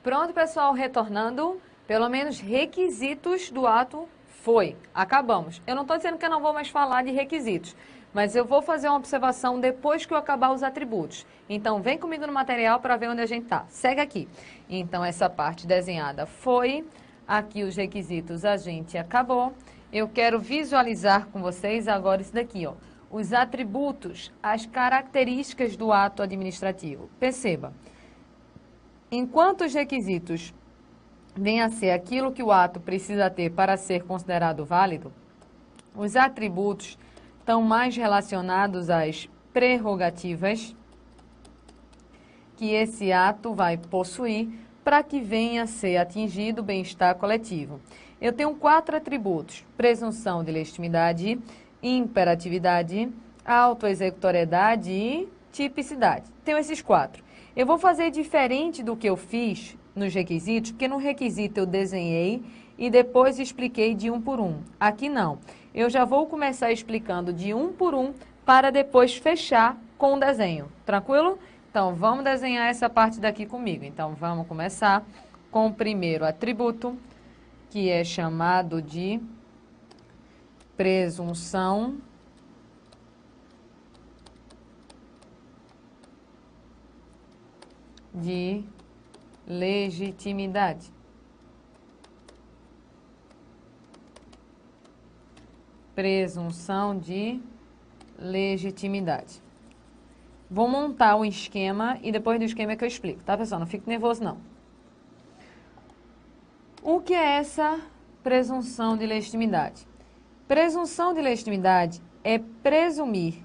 Pronto, pessoal, retornando, pelo menos requisitos do ato foi. Acabamos. Eu não estou dizendo que eu não vou mais falar de requisitos, mas eu vou fazer uma observação depois que eu acabar os atributos. Então, vem comigo no material para ver onde a gente está. Segue aqui. Então, essa parte desenhada foi. Aqui os requisitos a gente acabou. Eu quero visualizar com vocês agora isso daqui, ó. Os atributos, as características do ato administrativo. Perceba. Enquanto os requisitos vêm a ser aquilo que o ato precisa ter para ser considerado válido, os atributos estão mais relacionados às prerrogativas que esse ato vai possuir para que venha a ser atingido o bem-estar coletivo. Eu tenho 4 atributos: presunção de legitimidade, imperatividade, autoexecutoriedade e tipicidade. Tenho esses 4. Eu vou fazer diferente do que eu fiz nos requisitos, porque no requisito eu desenhei e depois expliquei de um por um. Aqui não. Eu já vou começar explicando de um por um para depois fechar com o desenho. Tranquilo? Então, vamos desenhar essa parte daqui comigo. Então, vamos começar com o primeiro atributo, que é chamado de presunção de legitimidade. Presunção de legitimidade. Vou montar um esquema e depois do esquema é que eu explico, tá, pessoal? Não fique nervoso, não. O que é essa presunção de legitimidade? Presunção de legitimidade é presumir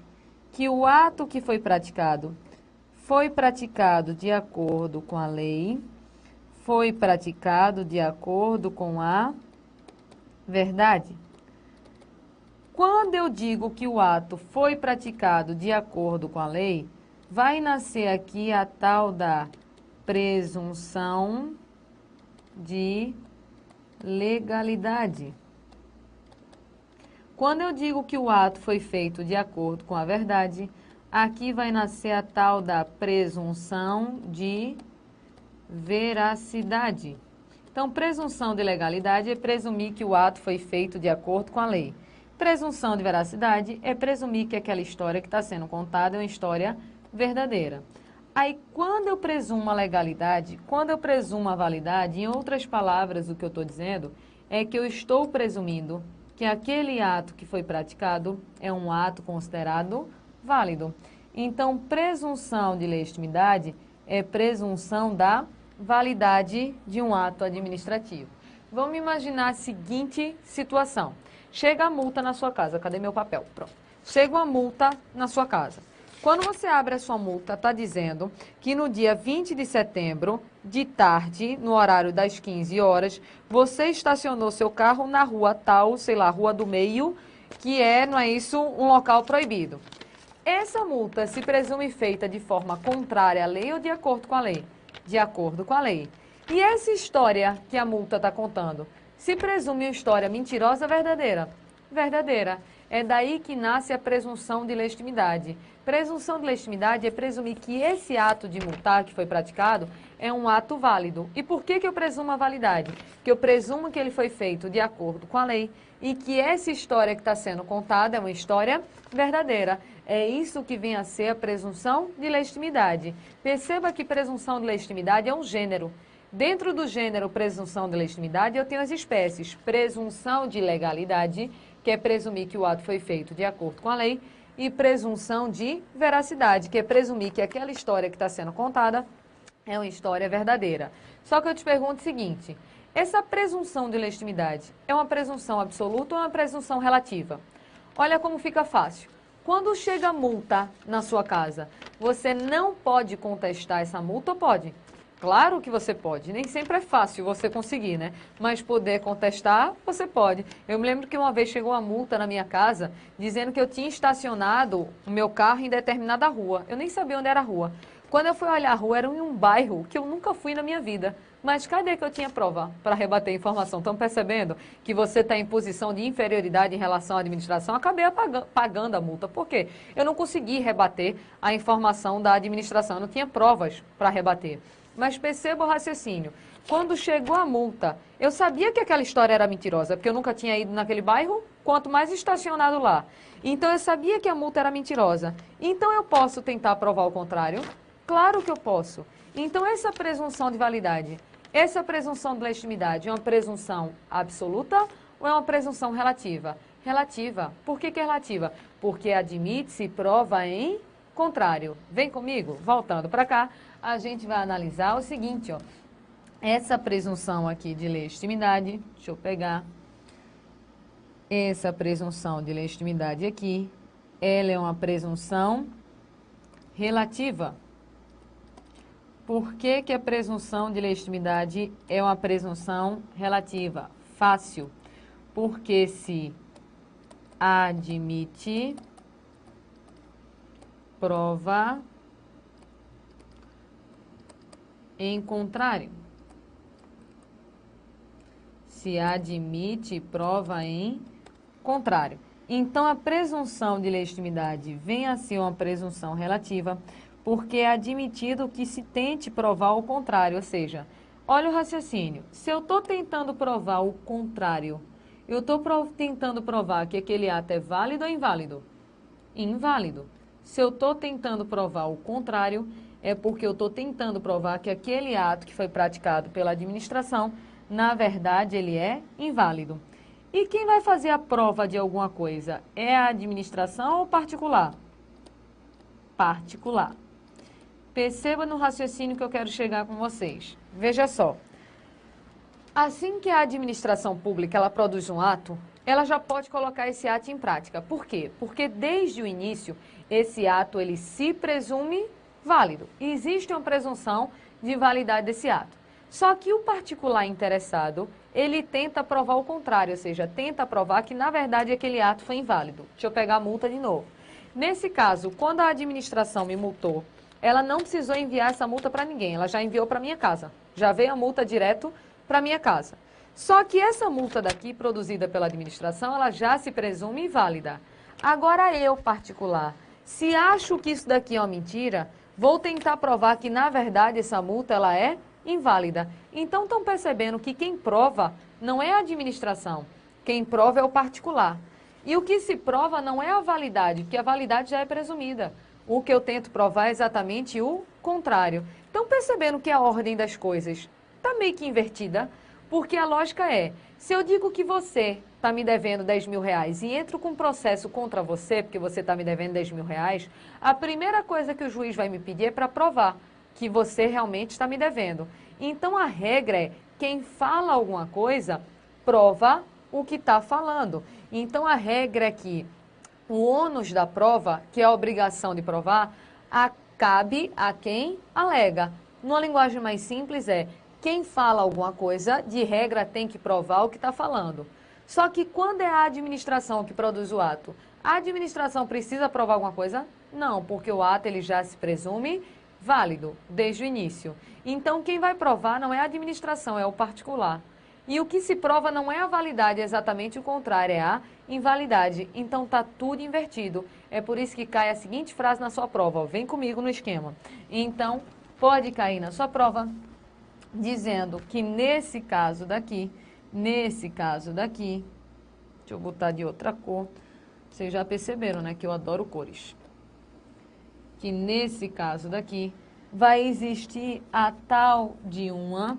que o ato que foi praticado de acordo com a lei, foi praticado de acordo com a verdade. Quando eu digo que o ato foi praticado de acordo com a lei, vai nascer aqui a tal da presunção de legalidade. Quando eu digo que o ato foi feito de acordo com a verdade, aqui vai nascer a tal da presunção de veracidade. Então, presunção de legalidade é presumir que o ato foi feito de acordo com a lei. Presunção de veracidade é presumir que aquela história que está sendo contada é uma história verdadeira. Aí, quando eu presumo a legalidade, quando eu presumo a validade, em outras palavras, o que eu estou dizendo é que eu estou presumindo que aquele ato que foi praticado é um ato considerado válido. Então, presunção de legitimidade é presunção da validade de um ato administrativo. Vamos imaginar a seguinte situação. Chega a multa na sua casa. Cadê meu papel? Pronto. Chega uma multa na sua casa. Quando você abre a sua multa, está dizendo que no dia 20 de setembro, de tarde, no horário das 15 horas, você estacionou seu carro na rua tal, sei lá, Rua do Meio, que é, não é isso, um local proibido. Essa multa se presume feita de forma contrária à lei ou de acordo com a lei? De acordo com a lei. E essa história que a multa está contando, se presume uma história mentirosa ou verdadeira? Verdadeira. É daí que nasce a presunção de legitimidade. Presunção de legitimidade é presumir que esse ato de multar que foi praticado é um ato válido. E por que eu presumo a validade? Que eu presumo que ele foi feito de acordo com a lei e que essa história que está sendo contada é uma história verdadeira. É isso que vem a ser a presunção de legitimidade. Perceba que presunção de legitimidade é um gênero. Dentro do gênero presunção de legitimidade, eu tenho as espécies presunção de legalidade, que é presumir que o ato foi feito de acordo com a lei, e presunção de veracidade, que é presumir que aquela história que está sendo contada é uma história verdadeira. Só que eu te pergunto o seguinte, essa presunção de legitimidade é uma presunção absoluta ou uma presunção relativa? Olha como fica fácil. Quando chega multa na sua casa, você não pode contestar essa multa ou pode? Claro que você pode, nem sempre é fácil você conseguir, né? Mas poder contestar, você pode. Eu me lembro que uma vez chegou uma multa na minha casa dizendo que eu tinha estacionado o meu carro em determinada rua. Eu nem sabia onde era a rua. Quando eu fui olhar a rua, era em um bairro que eu nunca fui na minha vida. Mas cadê que eu tinha prova para rebater a informação? Estão percebendo que você está em posição de inferioridade em relação à administração? Acabei pagando a multa. Por quê? Eu não consegui rebater a informação da administração. Eu não tinha provas para rebater. Mas perceba o raciocínio. Quando chegou a multa, eu sabia que aquela história era mentirosa, porque eu nunca tinha ido naquele bairro, quanto mais estacionado lá. Então eu sabia que a multa era mentirosa. Então eu posso tentar provar o contrário? Claro que eu posso. Então essa presunção de validade, essa presunção de legitimidade é uma presunção absoluta ou é uma presunção relativa? Relativa. Por que é relativa? Porque admite-se prova em contrário. Vem comigo, voltando para cá, a gente vai analisar o seguinte, ó. Essa presunção aqui de legitimidade, deixa eu pegar. Essa presunção de legitimidade aqui, ela é uma presunção relativa. Por que que a presunção de legitimidade é uma presunção relativa? Fácil. Porque se admite prova em contrário. Se admite prova em contrário. Então, a presunção de legitimidade vem a ser uma presunção relativa, porque é admitido que se tente provar o contrário, ou seja, olha o raciocínio. Se eu estou tentando provar o contrário, eu estou tentando provar que aquele ato é válido ou inválido? Inválido. Se eu estou tentando provar o contrário, é porque eu estou tentando provar que aquele ato que foi praticado pela administração, na verdade, ele é inválido. E quem vai fazer a prova de alguma coisa? É a administração ou particular? Particular. Perceba no raciocínio que eu quero chegar com vocês. Veja só. Assim que a administração pública ela produz um ato, ela já pode colocar esse ato em prática. Por quê? Porque desde o início, esse ato ele se presume válido. E existe uma presunção de validade desse ato. Só que o particular interessado, ele tenta provar o contrário, ou seja, tenta provar que, na verdade, aquele ato foi inválido. Deixa eu pegar a multa de novo. Nesse caso, quando a administração me multou, ela não precisou enviar essa multa para ninguém, ela já enviou para minha casa. Já veio a multa direto para minha casa. Só que essa multa daqui, produzida pela administração, ela já se presume válida. Agora eu, particular, se acho que isso daqui é uma mentira, vou tentar provar que, na verdade, essa multa ela é inválida. Então, estão percebendo que quem prova não é a administração, quem prova é o particular. E o que se prova não é a validade, porque a validade já é presumida. O que eu tento provar é exatamente o contrário. Estão percebendo que a ordem das coisas está meio que invertida? Porque a lógica é, se eu digo que você está me devendo 10 mil reais e entro com um processo contra você, porque você está me devendo 10 mil reais, a primeira coisa que o juiz vai me pedir é para provar que você realmente está me devendo. Então, a regra é, quem fala alguma coisa, prova o que está falando. Então, a regra é que o ônus da prova, que é a obrigação de provar, cabe a quem alega. Numa linguagem mais simples é, quem fala alguma coisa, de regra, tem que provar o que está falando. Só que quando é a administração que produz o ato, a administração precisa provar alguma coisa? Não, porque o ato ele já se presume válido desde o início. Então, quem vai provar não é a administração, é o particular. E o que se prova não é a validade, é exatamente o contrário, é a invalidade. Então, está tudo invertido. É por isso que cai a seguinte frase na sua prova. Ó, vem comigo no esquema. Então, pode cair na sua prova dizendo que nesse caso daqui, deixa eu botar de outra cor. Vocês já perceberam, né, que eu adoro cores. Que nesse caso daqui vai existir a tal de uma,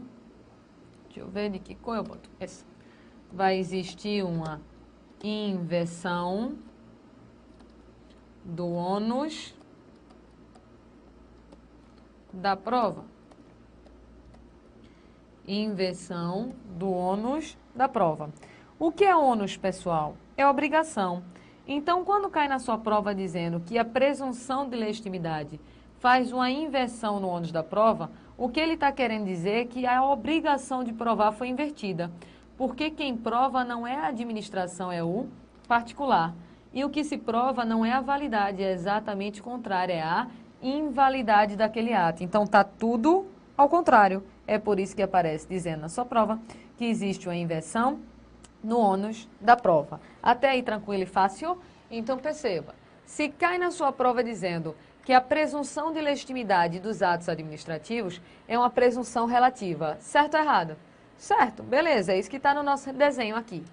deixa eu ver de que cor eu boto, essa. Vai existir uma inversão do ônus da prova. Inversão do ônus da prova. O que é ônus, pessoal? É obrigação. Então, quando cai na sua prova dizendo que a presunção de legitimidade faz uma inversão no ônus da prova, o que ele está querendo dizer é que a obrigação de provar foi invertida. Porque quem prova não é a administração, é o particular. E o que se prova não é a validade, é exatamente o contrário, é a invalidade daquele ato. Então, está tudo ao contrário. É por isso que aparece dizendo na sua prova que existe uma inversão no ônus da prova. Até aí, tranquilo e fácil? Então, perceba, se cai na sua prova dizendo que a presunção de legitimidade dos atos administrativos é uma presunção relativa, certo ou errado? Certo, beleza, é isso que está no nosso desenho aqui.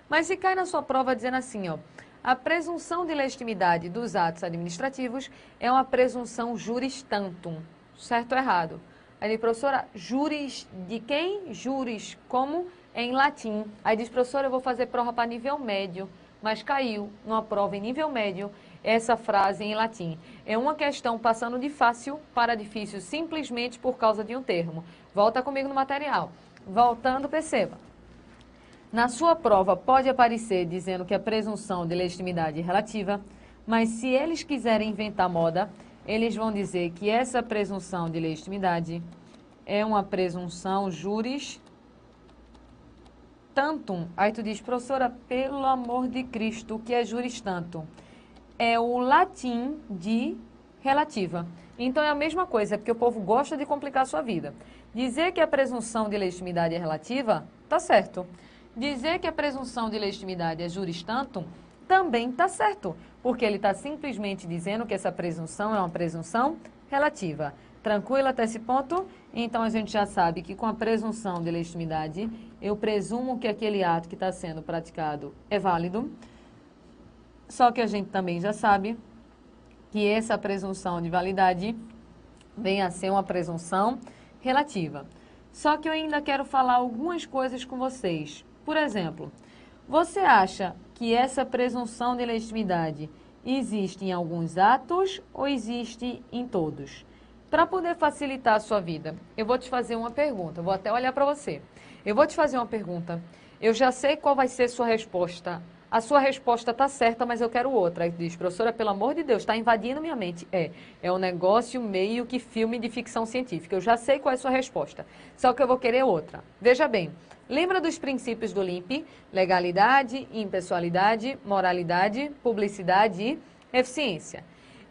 Mas se cai na sua prova dizendo assim, ó, a presunção de legitimidade dos atos administrativos é uma presunção juris tantum, certo ou errado? Aí, professora, juris de quem? Juris, como? Em latim. Aí diz, professora, eu vou fazer prova para nível médio, mas caiu numa prova em nível médio essa frase em latim. É uma questão passando de fácil para difícil simplesmente por causa de um termo. Volta comigo no material. Voltando, perceba. Na sua prova pode aparecer dizendo que a presunção de legitimidade é relativa, mas se eles quiserem inventar moda, eles vão dizer que essa presunção de legitimidade é uma presunção juris tantum. Aí tu diz, professora, pelo amor de Cristo, o que é juris tantum? É o latim de relativa. Então é a mesma coisa, porque o povo gosta de complicar a sua vida. Dizer que a presunção de legitimidade é relativa, tá certo. Dizer que a presunção de legitimidade é juris tantum, também tá certo, porque ele está simplesmente dizendo que essa presunção é uma presunção relativa. Tranquilo até esse ponto? Então a gente já sabe que com a presunção de legitimidade, eu presumo que aquele ato que está sendo praticado é válido. Só que a gente também já sabe que essa presunção de validade vem a ser uma presunção relativa. Só que eu ainda quero falar algumas coisas com vocês. Por exemplo, você acha que essa presunção de legitimidade existe em alguns atos ou existe em todos? Para poder facilitar a sua vida, eu vou te fazer uma pergunta. Vou até olhar para você. Eu vou te fazer uma pergunta. Eu já sei qual vai ser sua resposta. A sua resposta está certa, mas eu quero outra. Aí diz, professora, pelo amor de Deus, está invadindo minha mente. É um negócio meio que filme de ficção científica. Eu já sei qual é a sua resposta, só que eu vou querer outra. Veja bem, lembra dos princípios do LIMP? Legalidade, impessoalidade, moralidade, publicidade e eficiência.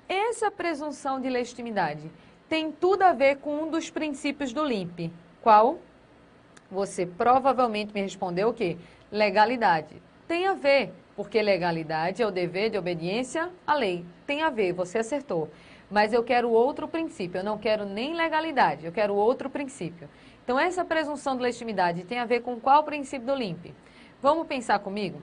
Essa presunção de legitimidade tem tudo a ver com um dos princípios do LIMP. Qual? Você provavelmente me respondeu o quê? Legalidade. Tem a ver, porque legalidade é o dever de obediência à lei. Tem a ver, você acertou. Mas eu quero outro princípio, eu não quero nem legalidade, eu quero outro princípio. Então, essa presunção de legitimidade tem a ver com qual princípio do LIMP? Vamos pensar comigo?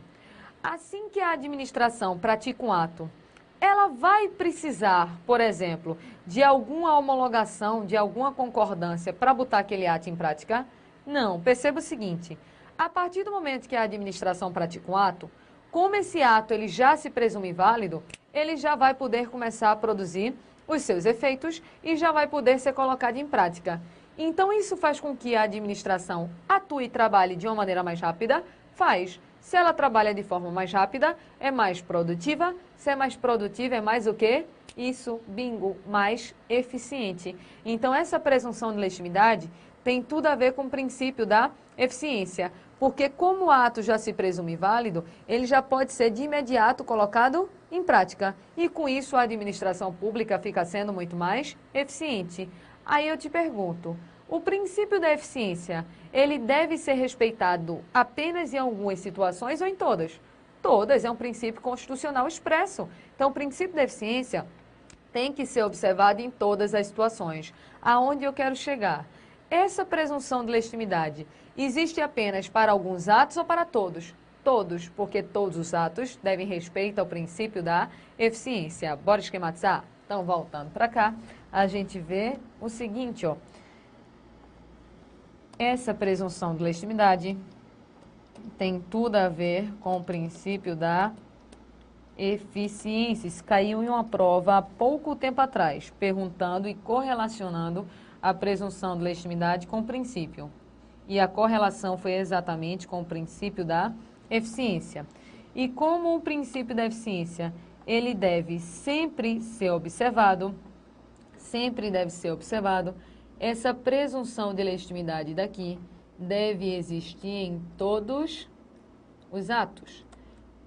Assim que a administração pratica um ato, ela vai precisar, por exemplo, de alguma homologação, de alguma concordância para botar aquele ato em prática? Não, perceba o seguinte, a partir do momento que a administração pratica um ato, como esse ato ele já se presume válido, ele já vai poder começar a produzir os seus efeitos e já vai poder ser colocado em prática. Então, isso faz com que a administração atue e trabalhe de uma maneira mais rápida? Faz. Se ela trabalha de forma mais rápida, é mais produtiva. Se é mais produtiva, é mais o quê? Isso, bingo, mais eficiente. Então, essa presunção de legitimidade tem tudo a ver com o princípio da eficiência. Porque como o ato já se presume válido, ele já pode ser de imediato colocado em prática. E com isso, a administração pública fica sendo muito mais eficiente. Aí eu te pergunto, o princípio da eficiência, ele deve ser respeitado apenas em algumas situações ou em todas? Todas, é um princípio constitucional expresso. Então, o princípio da eficiência tem que ser observado em todas as situações. Aonde eu quero chegar? Essa presunção de legitimidade existe apenas para alguns atos ou para todos? Todos, porque todos os atos devem respeito ao princípio da eficiência. Bora esquematizar? Então, voltando para cá, a gente vê o seguinte, ó. Essa presunção de legitimidade tem tudo a ver com o princípio da eficiência. Isso caiu em uma prova há pouco tempo atrás, perguntando e correlacionando a presunção de legitimidade com o princípio. E a correlação foi exatamente com o princípio da eficiência. E como o princípio da eficiência, ele deve sempre ser observado, essa presunção de legitimidade daqui deve existir em todos os atos.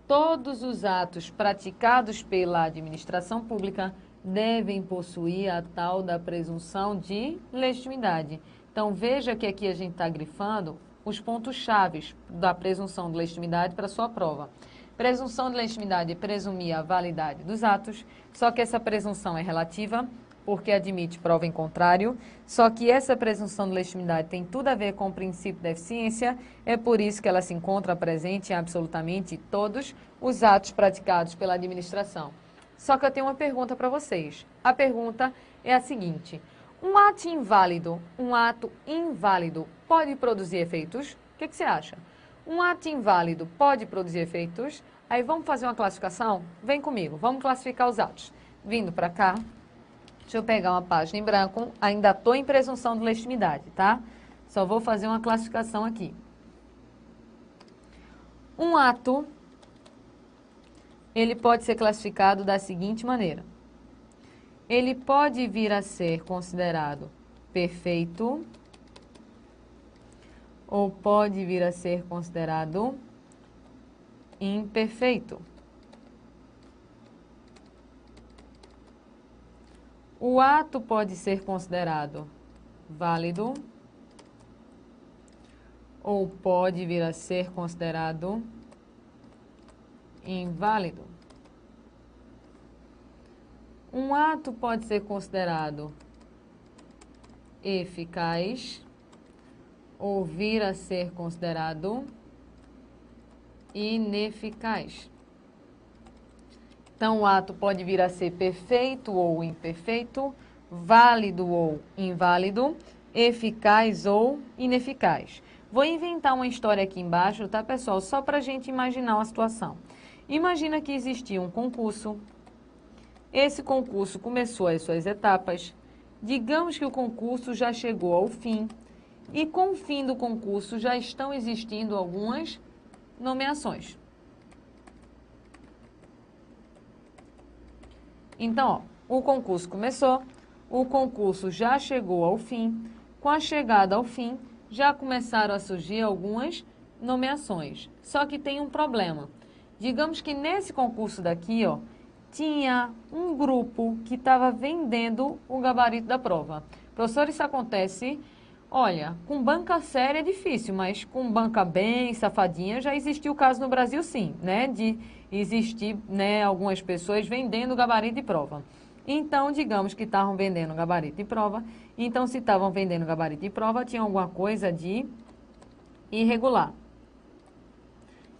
Todos os atos praticados pela administração pública devem possuir a tal da presunção de legitimidade. Então, veja que aqui a gente está grifando os pontos chaves da presunção de legitimidade para a sua prova. Presunção de legitimidade é presumir a validade dos atos, só que essa presunção é relativa, porque admite prova em contrário, só que essa presunção de legitimidade tem tudo a ver com o princípio da eficiência, é por isso que ela se encontra presente em absolutamente todos os atos praticados pela administração. Só que eu tenho uma pergunta para vocês. A pergunta é a seguinte: um ato inválido pode produzir efeitos? O que você acha? Um ato inválido pode produzir efeitos? Aí vamos fazer uma classificação? Vem comigo, vamos classificar os atos. Vindo para cá, deixa eu pegar uma página em branco, ainda estou em presunção de legitimidade, tá? Só vou fazer uma classificação aqui. Um ato, ele pode ser classificado da seguinte maneira. Ele pode vir a ser considerado perfeito ou pode vir a ser considerado imperfeito. O ato pode ser considerado válido ou pode vir a ser considerado inválido. Um ato pode ser considerado eficaz ou vir a ser considerado ineficaz. Então, o ato pode vir a ser perfeito ou imperfeito, válido ou inválido, eficaz ou ineficaz. Vou inventar uma história aqui embaixo, tá, pessoal? Só para a gente imaginar uma situação. Imagina que existia um concurso. Esse concurso começou as suas etapas. Digamos que o concurso já chegou ao fim. E com o fim do concurso já estão existindo algumas nomeações. Então, ó, o concurso começou, o concurso já chegou ao fim. Com a chegada ao fim, já começaram a surgir algumas nomeações. Só que tem um problema. Digamos que nesse concurso daqui, ó, tinha um grupo que estava vendendo o gabarito da prova. Professor, isso acontece... Olha, com banca séria é difícil, mas com banca bem safadinha já existiu o caso no Brasil, sim, né? De existir, né, algumas pessoas vendendo gabarito de prova. Então, digamos que estavam vendendo gabarito de prova. Então, se estavam vendendo gabarito de prova, tinha alguma coisa de irregular.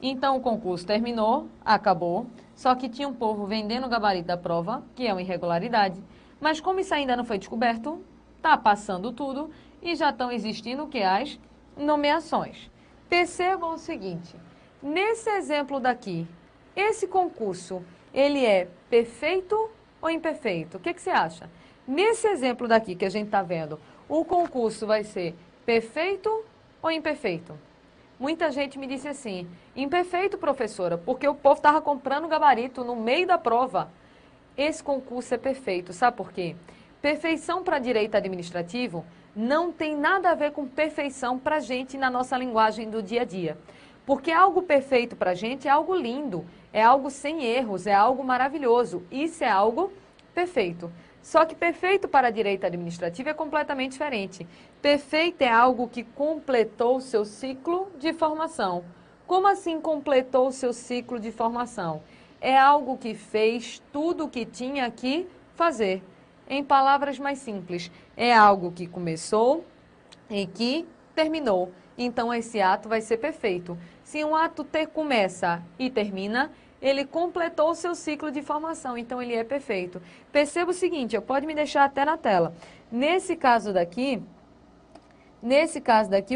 Então, o concurso terminou, acabou, só que tinha um povo vendendo gabarito da prova, que é uma irregularidade. Mas como isso ainda não foi descoberto, está passando tudo... E já estão existindo o que? As nomeações. Percebam o seguinte, nesse exemplo daqui, esse concurso, ele é perfeito ou imperfeito? O que você acha? Nesse exemplo daqui que a gente está vendo, o concurso vai ser perfeito ou imperfeito? Muita gente me disse assim, imperfeito, professora, porque o povo estava comprando gabarito no meio da prova. Esse concurso é perfeito, sabe por quê? Perfeição para direito administrativo não tem nada a ver com perfeição para a gente na nossa linguagem do dia a dia. Porque algo perfeito para a gente é algo lindo, é algo sem erros, é algo maravilhoso. Isso é algo perfeito. Só que perfeito para direito administrativo é completamente diferente. Perfeito é algo que completou o seu ciclo de formação. Como assim completou o seu ciclo de formação? É algo que fez tudo o que tinha que fazer. Em palavras mais simples, é algo que começou e que terminou. Então, esse ato vai ser perfeito. Se um ato começa e termina, ele completou o seu ciclo de formação, então ele é perfeito. Perceba o seguinte, pode me deixar até na tela. Nesse caso daqui,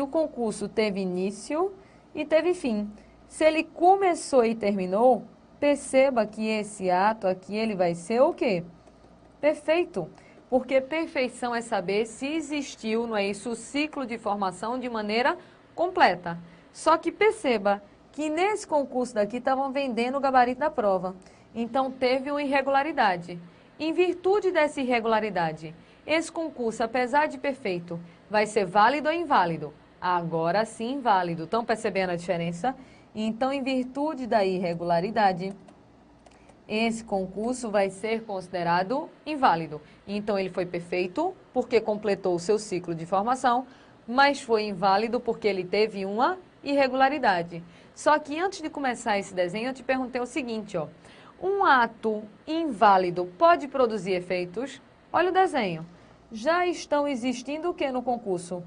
o concurso teve início e teve fim. Se ele começou e terminou, perceba que esse ato aqui, ele vai ser o quê? Perfeito, porque perfeição é saber se existiu, não é isso, o ciclo de formação de maneira completa. Só que perceba que nesse concurso daqui estavam vendendo o gabarito da prova. Então teve uma irregularidade. Em virtude dessa irregularidade, esse concurso, apesar de perfeito, vai ser válido ou inválido? Agora sim, válido. Estão percebendo a diferença? Então, em virtude da irregularidade, esse concurso vai ser considerado inválido. Então, ele foi perfeito porque completou o seu ciclo de formação, mas foi inválido porque ele teve uma irregularidade. Só que antes de começar esse desenho, eu te perguntei o seguinte, ó. Um ato inválido pode produzir efeitos? Olha o desenho. Já estão existindo o que no concurso?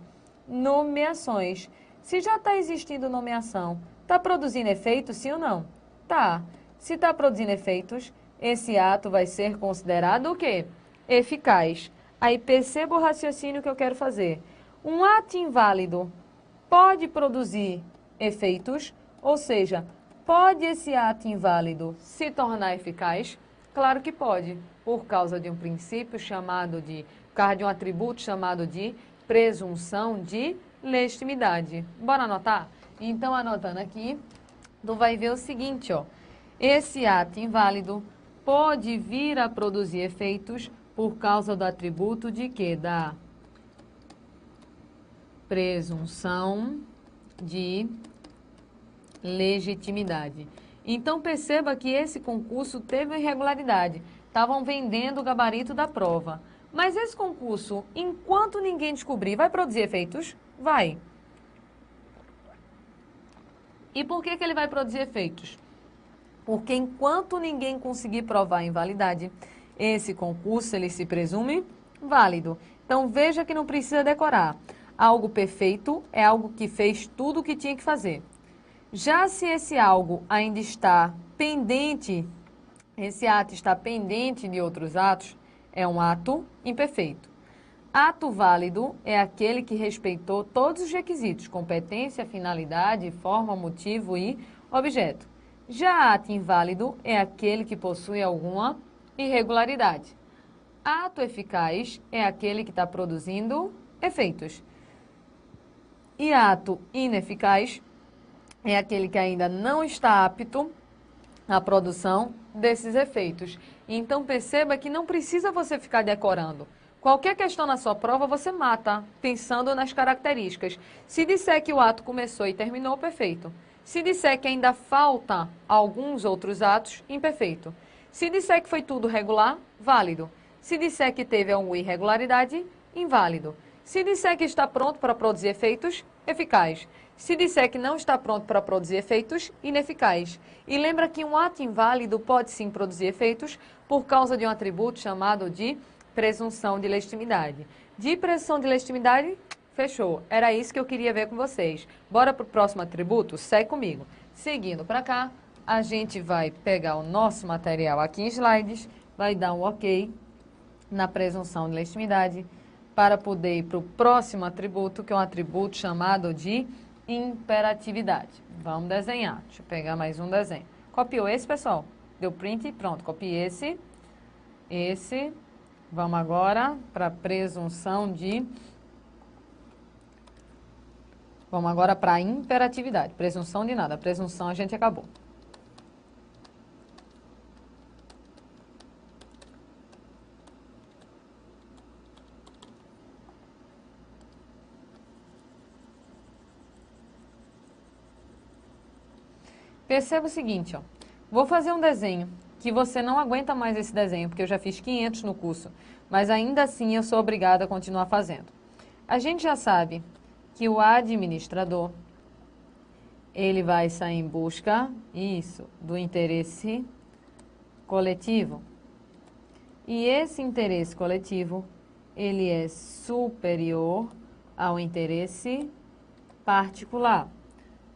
Nomeações. Se já está existindo nomeação, está produzindo efeitos, sim ou não? Tá. Se está produzindo efeitos, esse ato vai ser considerado o quê? Eficaz. Aí perceba o raciocínio que eu quero fazer. Um ato inválido pode produzir efeitos, ou seja, pode esse ato inválido se tornar eficaz? Claro que pode, por causa de um princípio chamado de, por causa de um atributo chamado de presunção de legitimidade. Bora anotar? Então, anotando aqui, tu vai ver o seguinte, ó. Esse ato inválido pode vir a produzir efeitos por causa do atributo de quê? Da presunção de legitimidade. Então, perceba que esse concurso teve uma irregularidade. Estavam vendendo o gabarito da prova. Mas esse concurso, enquanto ninguém descobrir, vai produzir efeitos? Vai. E por que ele vai produzir efeitos? Porque enquanto ninguém conseguir provar a invalidade, esse concurso ele se presume válido. Então, veja que não precisa decorar. Algo perfeito é algo que fez tudo o que tinha que fazer. Já se esse algo ainda está pendente, esse ato está pendente de outros atos, é um ato imperfeito. Ato válido é aquele que respeitou todos os requisitos, competência, finalidade, forma, motivo e objeto. Já ato inválido é aquele que possui alguma irregularidade. Ato eficaz é aquele que está produzindo efeitos. E ato ineficaz é aquele que ainda não está apto à produção desses efeitos. Então, perceba que não precisa você ficar decorando. Qualquer questão na sua prova, você mata, pensando nas características. Se disser que o ato começou e terminou, perfeito. Se disser que ainda falta alguns outros atos, imperfeito. Se disser que foi tudo regular, válido. Se disser que teve alguma irregularidade, inválido. Se disser que está pronto para produzir efeitos, eficaz. Se disser que não está pronto para produzir efeitos, ineficaz. E lembra que um ato inválido pode sim produzir efeitos por causa de um atributo chamado de presunção de legitimidade. De presunção de legitimidade, fechou. Era isso que eu queria ver com vocês. Bora para o próximo atributo? Segue comigo. Seguindo para cá, a gente vai pegar o nosso material aqui em slides, vai dar um ok na presunção de legitimidade para poder ir para o próximo atributo, que é um atributo chamado de imperatividade. Vamos desenhar. Deixa eu pegar mais um desenho. Copiou esse, pessoal? Deu print? Pronto, copiei esse. Vamos agora para a presunção de... Vamos agora para a imperatividade. Presunção de nada. Presunção a gente acabou. Perceba o seguinte, ó. Vou fazer um desenho que você não aguenta mais esse desenho, porque eu já fiz 500 no curso, mas ainda assim eu sou obrigada a continuar fazendo. A gente já sabe que o administrador, ele vai sair em busca, do interesse coletivo. E esse interesse coletivo, ele é superior ao interesse particular.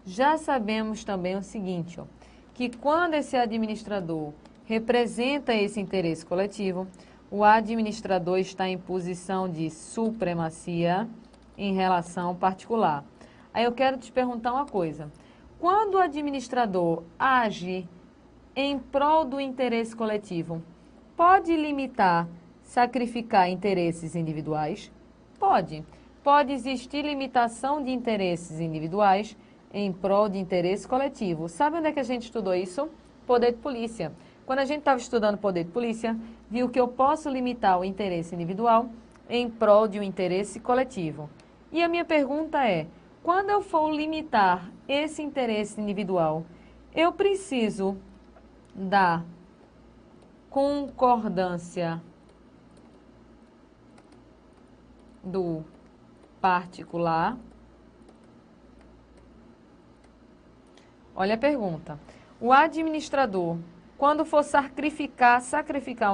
Já sabemos também o seguinte, ó, que quando esse administrador representa esse interesse coletivo, o administrador está em posição de supremacia em relação ao particular. Aí eu quero te perguntar uma coisa. Quando o administrador age em prol do interesse coletivo, pode limitar, sacrificar interesses individuais? Pode. Pode existir limitação de interesses individuais em prol de interesse coletivo. Sabe onde é que a gente estudou isso? Poder de polícia. Quando a gente estava estudando poder de polícia, viu que eu posso limitar o interesse individual em prol de um interesse coletivo. E a minha pergunta é, quando eu for limitar esse interesse individual, eu preciso dar concordância do particular. Olha a pergunta. O administrador, quando for sacrificar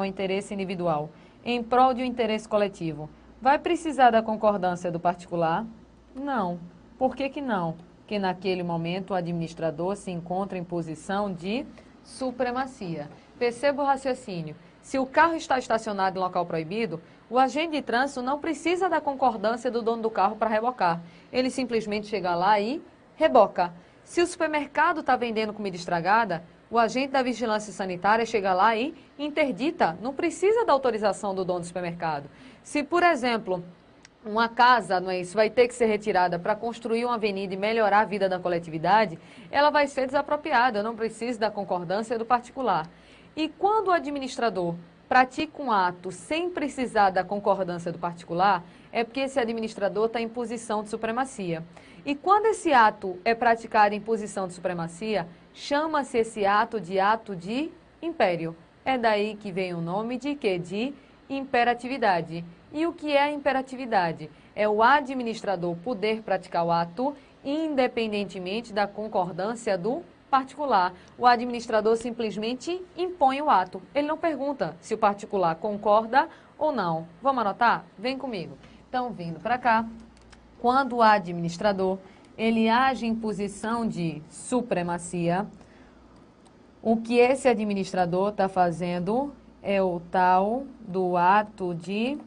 o interesse individual em prol de um interesse coletivo, vai precisar da concordância do particular? Não. Por que que não? Porque naquele momento o administrador se encontra em posição de supremacia. Perceba o raciocínio. Se o carro está estacionado em local proibido, o agente de trânsito não precisa da concordância do dono do carro para rebocar. Ele simplesmente chega lá e reboca. Se o supermercado está vendendo comida estragada, o agente da vigilância sanitária chega lá e interdita. Não precisa da autorização do dono do supermercado. Se, por exemplo, uma casa, não é isso, vai ter que ser retirada para construir uma avenida e melhorar a vida da coletividade, ela vai ser desapropriada, não precisa da concordância do particular. E quando o administrador pratica um ato sem precisar da concordância do particular, é porque esse administrador está em posição de supremacia. E quando esse ato é praticado em posição de supremacia, chama-se esse ato de império. É daí que vem o nome de quê? De imperatividade. E o que é a imperatividade? É o administrador poder praticar o ato independentemente da concordância do particular. O administrador simplesmente impõe o ato. Ele não pergunta se o particular concorda ou não. Vamos anotar? Vem comigo. Então, vindo para cá, quando o administrador ele age em posição de supremacia, o que esse administrador está fazendo é o tal do ato de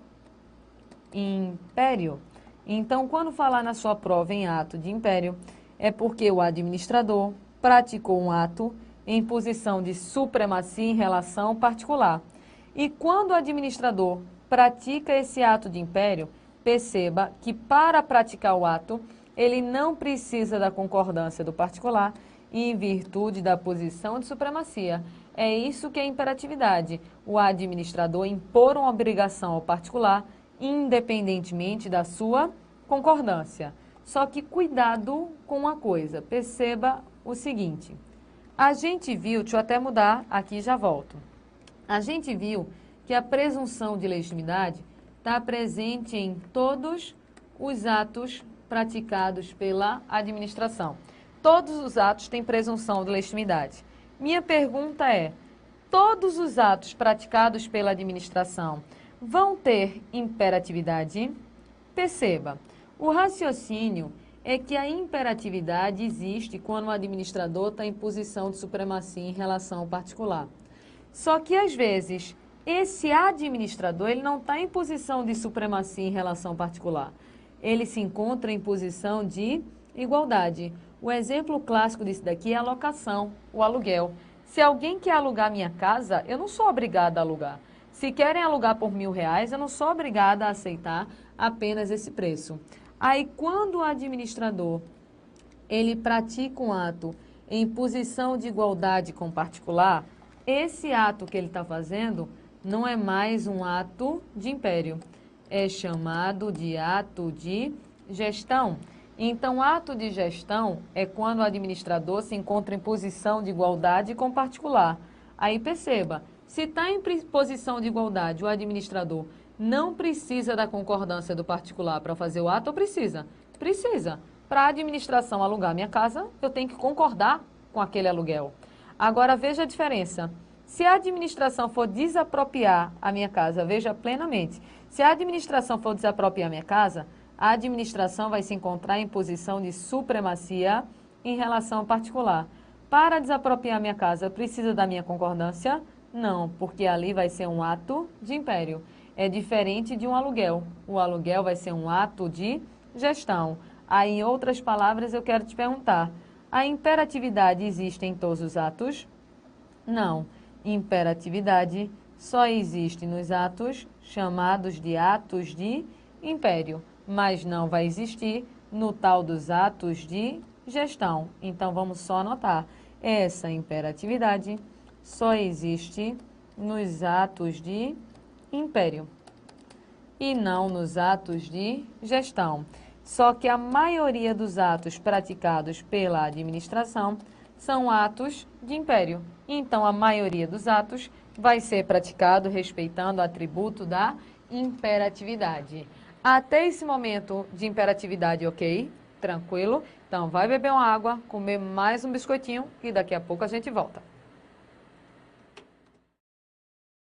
império. Então, quando falar na sua prova em ato de império, é porque o administrador praticou um ato em posição de supremacia em relação ao particular. E quando o administrador pratica esse ato de império, perceba que para praticar o ato, ele não precisa da concordância do particular em virtude da posição de supremacia. É isso que é imperatividade, o administrador impor uma obrigação ao particular independentemente da sua concordância. Só que cuidado com uma coisa, perceba o seguinte, a gente viu, deixa eu até mudar aqui e já volto, a gente viu que a presunção de legitimidade está presente em todos os atos praticados pela administração. Todos os atos têm presunção de legitimidade. Minha pergunta é, todos os atos praticados pela administração vão ter imperatividade? Perceba, o raciocínio é que a imperatividade existe quando o administrador está em posição de supremacia em relação ao particular. Só que, às vezes, esse administrador ele não está em posição de supremacia em relação ao particular. Ele se encontra em posição de igualdade. O exemplo clássico disso daqui é a locação, o aluguel. Se alguém quer alugar minha casa, eu não sou obrigada a alugar. Se querem alugar por R$1.000, eu não sou obrigada a aceitar apenas esse preço. Aí, quando o administrador ele pratica um ato em posição de igualdade com o particular, esse ato que ele está fazendo não é mais um ato de império, é chamado de ato de gestão. Então, ato de gestão é quando o administrador se encontra em posição de igualdade com o particular. Aí perceba, se está em posição de igualdade, o administrador não precisa da concordância do particular para fazer o ato ou precisa? Precisa. Para a administração alugar minha casa, eu tenho que concordar com aquele aluguel. Agora, veja a diferença. Se a administração for desapropriar a minha casa, veja plenamente, se a administração for desapropriar a minha casa, a administração vai se encontrar em posição de supremacia em relação ao particular. Para desapropriar a minha casa, precisa da minha concordância? Não, porque ali vai ser um ato de império. É diferente de um aluguel. O aluguel vai ser um ato de gestão. Aí, em outras palavras, eu quero te perguntar, a imperatividade existe em todos os atos? Não. Imperatividade só existe nos atos chamados de atos de império, mas não vai existir no tal dos atos de gestão. Então, vamos só anotar. Essa imperatividade só existe nos atos de império e não nos atos de gestão. Só que a maioria dos atos praticados pela administração são atos de império. Então, a maioria dos atos vai ser praticado respeitando o atributo da imperatividade. Até esse momento de imperatividade, ok? Tranquilo? Então, vai beber uma água, comer mais um biscoitinho e daqui a pouco a gente volta.